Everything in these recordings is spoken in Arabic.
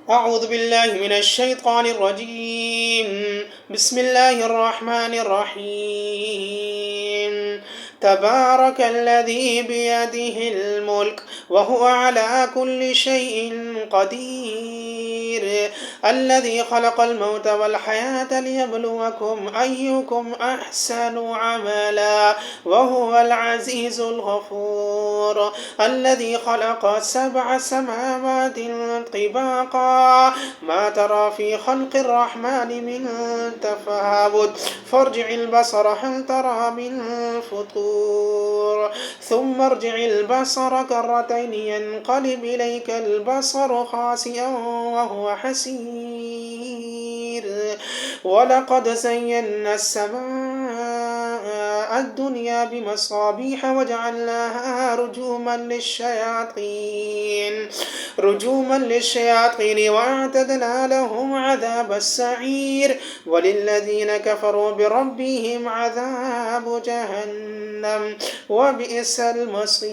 أعوذ بالله من الشيطان الرجيم. بسم الله الرحمن الرحيم. تبارك الذي بيده الملك وهو على كل شيء قدير، الذي خلق الموت والحياة ليبلوكم أيكم أحسن عملا وهو العزيز الغفور، الذي خلق 7 سماوات طباقا ما ترى في خلق الرحمن من تفاوت فارجع البصر هل ترى من فطور ثم ارجع البصر كرتين ينقلب إليك البصر خاسئا وهو حسير، ولقد زينا السماء الدنيا بمصابيح وجعلناها رجوما للشياطين وأعتدنا لهم عذاب السعير، وللذين كفروا بربهم عذاب جهنم وبئس المصير.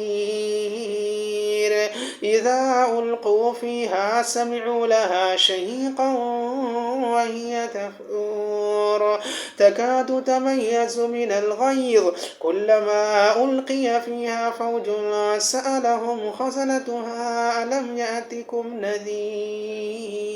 إذا ألقوا فيها سمعوا لها شهيقا وهي تفور تكاد تميز من الغيظ كلما ألقي فيها فوج سألهم خزنتها ألم يأتكم نذير؟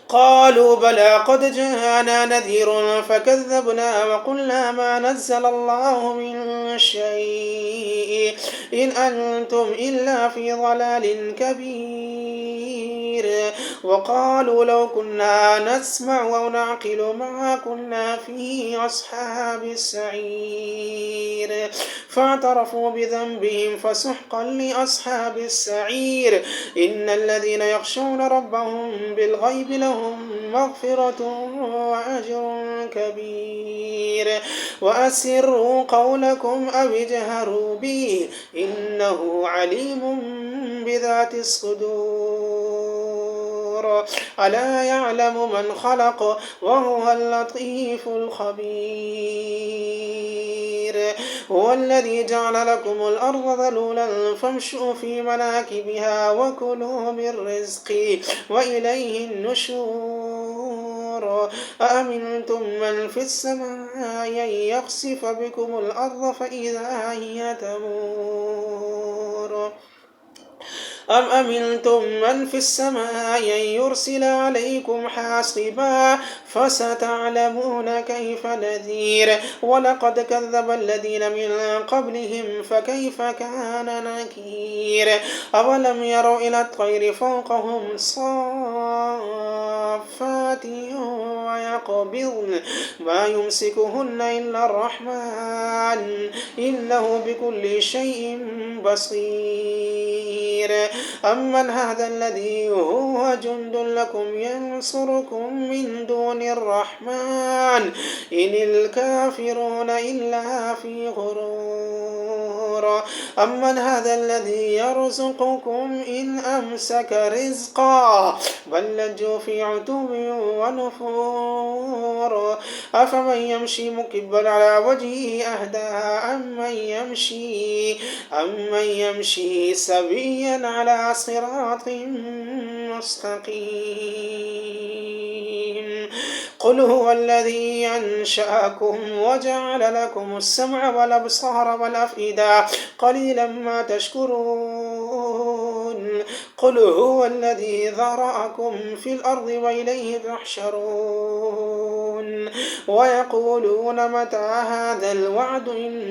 قالوا بلى قد جاءنا نذير فكذبنا وقلنا ما نزل الله من شيء إن أنتم إلا في ضلال كبير، وقالوا لو كنا نسمع أو نعقل ما كنا في أصحاب السعير، فاعترفوا بذنبهم فسحقا لأصحاب السعير. إن الذين يخشون ربهم بالغيب لهم مغفرة وأجر كبير، وأسروا قولكم أو اجهروا به إنه عليم بذات الصدور. ألا يعلم من خلق وهو اللطيف الخبير. هو الذي جعل لكم الأرض ذلولا فامشوا في مناكبها وكلوا من رزقه وإليه النشور. أأمنتم من في السماء أن يخسف بكم الأرض فإذا هي تمور، أم أمنتم من في السماء أن يرسل عليكم حاصبا فستعلمون كيف نذير. ولقد كذب الذين من قبلهم فكيف كان نكير. أولم يروا إلى الطير فوقهم صافات ويقبضن ما يمسكهن إلا الرحمن إنه بكل شيء بصير. أمن هذا الذي هو جند لكم ينصركم من دون الرحمن إن الكافرون إلا في غرور. أمن هذا الذي يرزقكم إن أمسك رزقا بل لجوا في عتو ونفور. أفمن يمشي مكبا على وجهه أهدى أمن يمشي سويا على صراط مستقيم. قل هو الذي أنشأكم وجعل لكم السمع والأبصار والأفئدة قليلا ما تشكرون. قل هو الذي ذرأكم في الأرض وإليه تحشرون. ويقولون متى هذا الوعد إن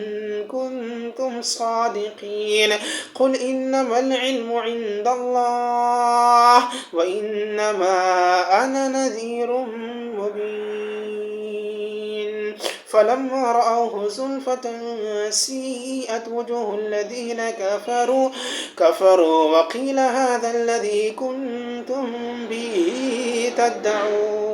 كنتم صادقين. قل إنما العلم عند الله وإنما أنا نذير مبين. فلما رأوه زلفة سيئت وجوه الذين كفروا وقيل هذا الذي كنتم به تدعون.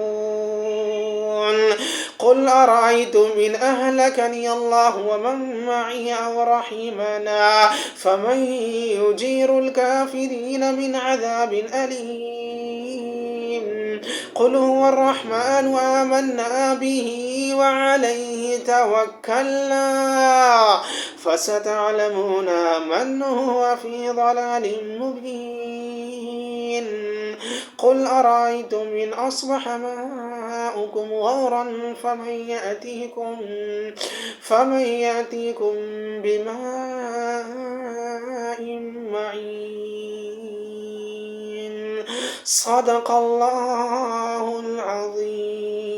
قل أرأيتم إن أهلكني الله ومن معي أو رحمنا فمن يجير الكافرين من عذاب أليم. قل هو الرحمن آمنا به وعليه توكلنا فستعلمون من هو في ضلال مبين. قل أرأيتم إن أصبح ماؤكم غورا فمن يأتيكم بماء معين. صدق الله العظيم.